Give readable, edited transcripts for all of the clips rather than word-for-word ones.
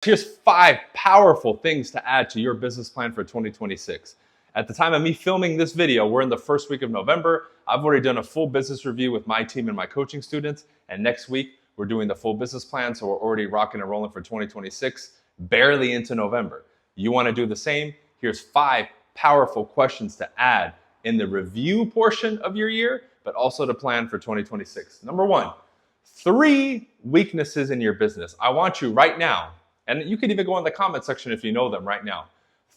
Here's 5 powerful things to add to your business plan for 2026. At the time of me filming this video, we're in the first week of November. I've already done a full business review with my team and my coaching students. And next week, we're doing the full business plan. So we're already rocking and rolling for 2026, barely into November. You want to do the same? Here's 5 powerful questions to add in the review portion of your year, but also to plan for 2026. Number 1, 3 weaknesses in your business. I want you right now, and you can even go in the comment section if you know them right now.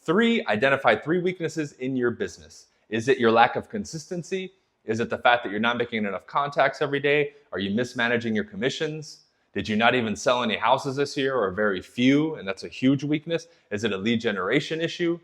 Identify 3 weaknesses in your business. Is it your lack of consistency? Is it the fact that you're not making enough contacts every day? Are you mismanaging your commissions? Did you not even sell any houses this year, or very few, and that's a huge weakness? Is it a lead generation issue?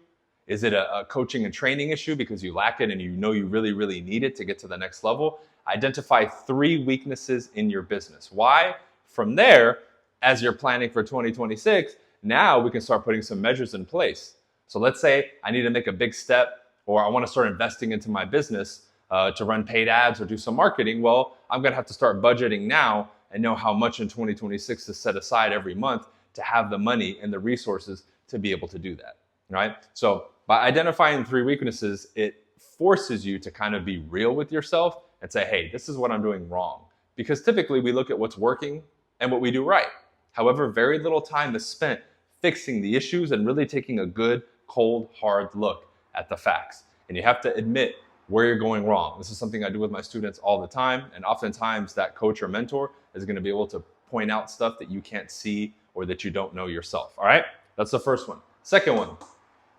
Is it a coaching and training issue because you lack it and you know you really, really need it to get to the next level? Identify 3 weaknesses in your business. Why? From there, as you're planning for 2026, now we can start putting some measures in place. So let's say I need to make a big step, or I want to start investing into my business to run paid ads or do some marketing. Well, I'm going to have to start budgeting now and know how much in 2026 to set aside every month to have the money and the resources to be able to do that, right? So by identifying 3 weaknesses, it forces you to kind of be real with yourself and say, hey, this is what I'm doing wrong. Because typically we look at what's working and what we do right. However, very little time is spent fixing the issues and really taking a good, cold, hard look at the facts. And you have to admit where you're going wrong. This is something I do with my students all the time. And oftentimes that coach or mentor is going to be able to point out stuff that you can't see or that you don't know yourself. All right? That's the first one. Second one,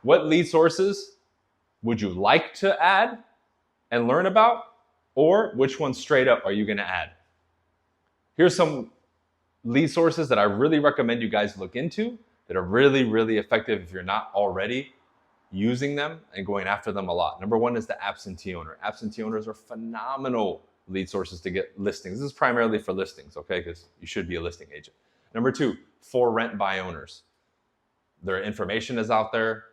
what lead sources would you like to add and learn about? Or which one straight up are you going to add? Here's some lead sources that I really recommend you guys look into that are really, really effective if you're not already using them and going after them a lot. Number 1 is the absentee owner. Absentee owners are phenomenal lead sources to get listings. This is primarily for listings, okay? Because you should be a listing agent. Number 2, for rent by owners. Their information is out there.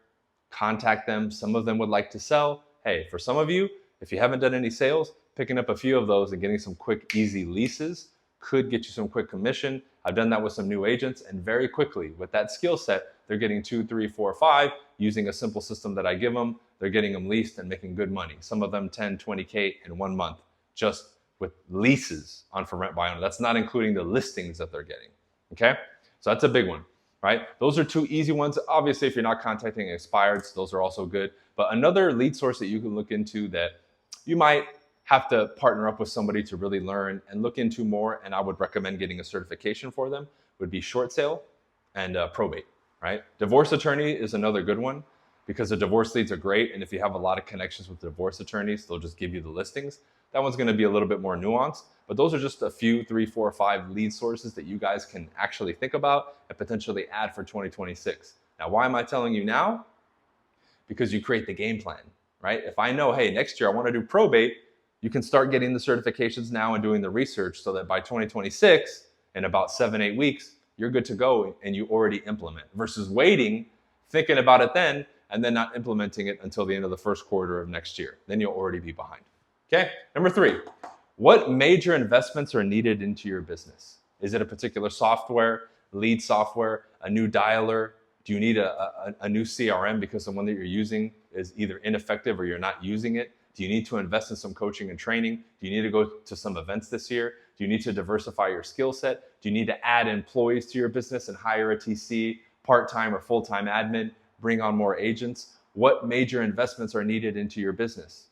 Contact them. Some of them would like to sell. Hey, for some of you, if you haven't done any sales, picking up a few of those and getting some quick, easy leases could get you some quick commission. I've done that with some new agents, and very quickly with that skill set, they're getting 2, 3, 4, 5 using a simple system that I give them. They're getting them leased and making good money. Some of them 10, 20K in 1 month just with leases on for rent by owner. That's not including the listings that they're getting. Okay, so that's a big one, right? Those are 2 easy ones. Obviously, if you're not contacting expireds, those are also good. But another lead source that you can look into that you might have to partner up with somebody to really learn and look into more, and I would recommend getting a certification for them, would be short sale and probate, right? Divorce attorney is another good one because the divorce leads are great, and if you have a lot of connections with divorce attorneys, they'll just give you the listings. That one's going to be a little bit more nuanced, but those are just a few, 3, 4, 5 lead sources that you guys can actually think about and potentially add for 2026. Now, why am I telling you now? Because you create the game plan, right? If I know, hey, next year I want to do probate, you can start getting the certifications now and doing the research so that by 2026, in about 7, 8 weeks, you're good to go and you already implement versus waiting, thinking about it then, and then not implementing it until the end of the first quarter of next year. Then you'll already be behind. Okay. Number 3, what major investments are needed into your business? Is it a particular software, lead software, a new dialer? Do you need a new CRM because the one that you're using is either ineffective or you're not using it? Do you need to invest in some coaching and training? Do you need to go to some events this year? Do you need to diversify your skill set? Do you need to add employees to your business and hire a TC, part-time or full-time admin, bring on more agents? What major investments are needed into your business?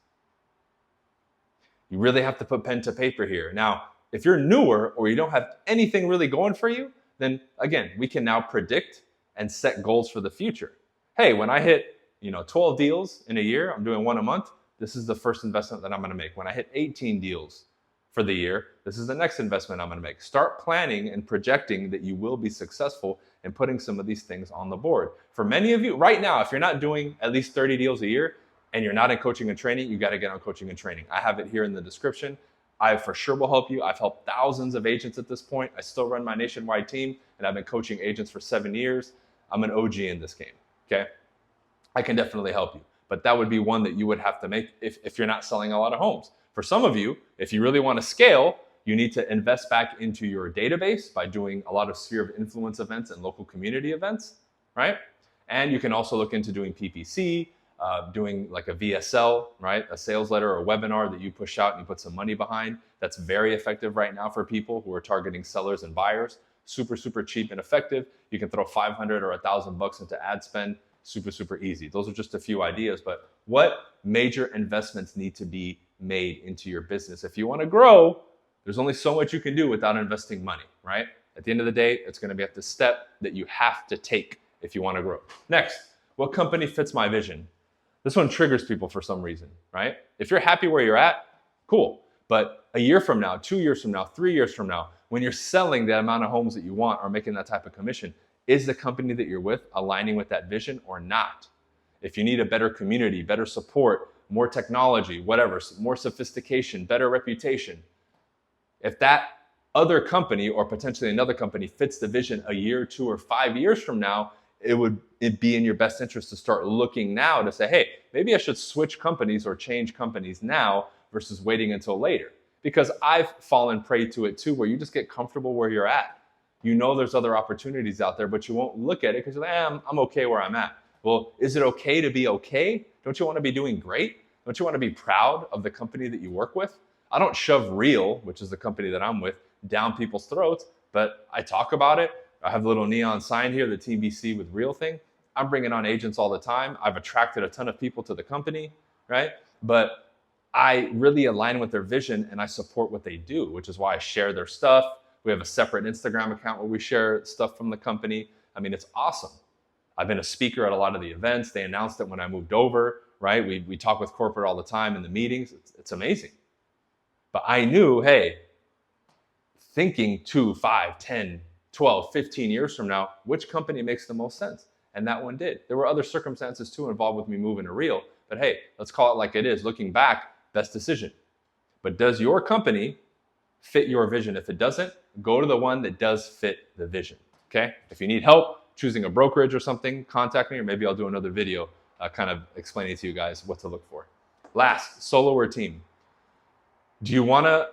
You really have to put pen to paper here. Now, if you're newer or you don't have anything really going for you, then again, we can now predict and set goals for the future. Hey, when I hit 12 deals in a year, I'm doing 1 a month, this is the first investment that I'm going to make. When I hit 18 deals for the year, this is the next investment I'm going to make. Start planning and projecting that you will be successful in putting some of these things on the board. For many of you right now, if you're not doing at least 30 deals a year and you're not in coaching and training, you got to get on coaching and training. I have it here in the description. I for sure will help you. I've helped thousands of agents at this point. I still run my nationwide team, and I've been coaching agents for 7 years. I'm an OG in this game, okay? I can definitely help you. But that would be one that you would have to make if you're not selling a lot of homes. For some of you, if you really want to scale, You need to invest back into your database by doing a lot of sphere of influence events and local community events, right? And you can also look into doing PPC, doing like a VSL, right? A sales letter or a webinar that you push out and you put some money behind. That's very effective right now for people who are targeting sellers and buyers. Super, super cheap and effective. You can throw 500 or $1,000 into ad spend. Super, super easy. Those are just a few ideas, but what major investments need to be made into your business? If you want to grow, there's only so much you can do without investing money, right? At the end of the day, it's going to be at the step that you have to take if you want to grow. Next, what company fits my vision? This one triggers people for some reason, right? If you're happy where you're at, cool. But a year from now, 2 years from now, 3 years from now, when you're selling the amount of homes that you want or making that type of commission, is the company that you're with aligning with that vision or not? If you need a better community, better support, more technology, whatever, more sophistication, better reputation, if that other company or potentially another company fits the vision a year, 2 or 5 years from now, it'd be in your best interest to start looking now to say, hey, maybe I should switch companies or change companies now versus waiting until later. Because I've fallen prey to it too, where you just get comfortable where you're at. You know there's other opportunities out there, but you won't look at it because you're like, I'm okay where I'm at. Well, is it okay to be okay? Don't you want to be doing great? Don't you want to be proud of the company that you work with? I don't shove Real, which is the company that I'm with, down people's throats, but I talk about it. I have a little neon sign here, the TBC with Real thing. I'm bringing on agents all the time. I've attracted a ton of people to the company, right? But I really align with their vision and I support what they do, which is why I share their stuff. We have a separate Instagram account where we share stuff from the company. I mean, it's awesome. I've been a speaker at a lot of the events. They announced it when I moved over, right? We talk with corporate all the time in the meetings. It's amazing. But I knew, hey, thinking 2, 5, 10, 12, 15 years from now, which company makes the most sense? And that one did. There were other circumstances too involved with me moving to Real, but hey, let's call it like it is. Looking back, best decision. But does your company fit your vision? If it doesn't, go to the one that does fit the vision, okay? If you need help choosing a brokerage or something, contact me, or maybe I'll do another video kind of explaining to you guys what to look for. Last, solo or team. Do you want to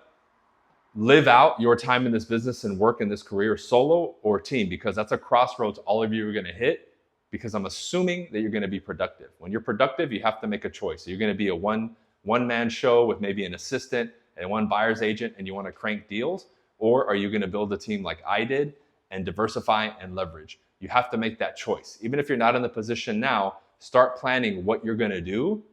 live out your time in this business and work in this career solo or team? Because that's a crossroads all of you are going to hit, because I'm assuming that you're going to be productive. When you're productive, you have to make a choice. You're going to be a one-man show with maybe an assistant and one buyer's agent and you want to crank deals, or are you going to build a team like I did and diversify and leverage? You have to make that choice. Even if you're not in the position now, start planning what you're going to do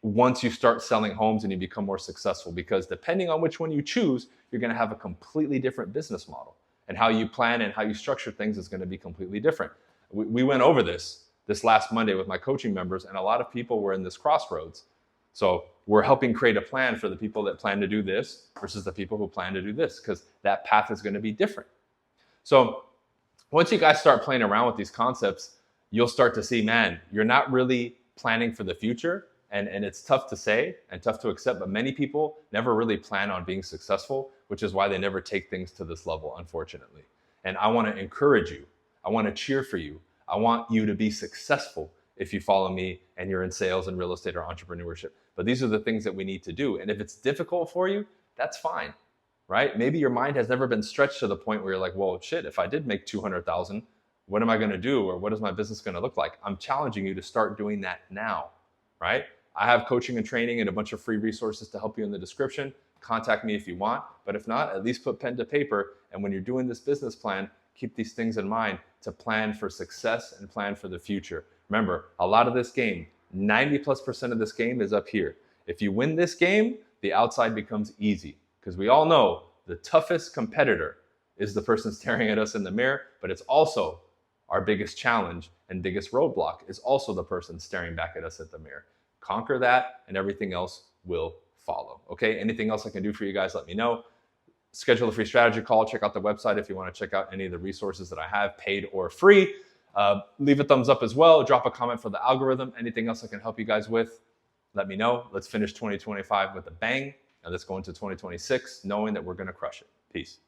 once you start selling homes and you become more successful, because depending on which one you choose, you're going to have a completely different business model, and how you plan and how you structure things is going to be completely different. We went over this last Monday with my coaching members, and a lot of people were in this crossroads. So we're helping create a plan for the people that plan to do this versus the people who plan to do this, because that path is going to be different. So once you guys start playing around with these concepts, you'll start to see, man, you're not really planning for the future. And it's tough to say and tough to accept, but many people never really plan on being successful, which is why they never take things to this level, unfortunately. And I want to encourage you. I want to cheer for you. I want you to be successful if you follow me and you're in sales and real estate or entrepreneurship. But these are the things that we need to do. And if it's difficult for you, that's fine, right? Maybe your mind has never been stretched to the point where you're like, well, shit, if I did make 200,000, what am I going to do? Or what is my business going to look like? I'm challenging you to start doing that now, right? I have coaching and training and a bunch of free resources to help you in the description. Contact me if you want, but if not, at least put pen to paper. And when you're doing this business plan, keep these things in mind to plan for success and plan for the future. Remember, a lot of this game, 90+% of this game is up here. If you win this game, the outside becomes easy, because we all know the toughest competitor is the person staring at us in the mirror, but it's also our biggest challenge and biggest roadblock is also the person staring back at us at the mirror. Conquer that and everything else will follow. Okay, anything else I can do for you guys, let me know. Schedule a free strategy call. Check out the website if you want to check out any of the resources that I have, paid or free. Leave a thumbs up as well. Drop a comment for the algorithm. Anything else I can help you guys with, let me know. Let's finish 2025 with a bang, and let's go into 2026 knowing that we're going to crush it. Peace.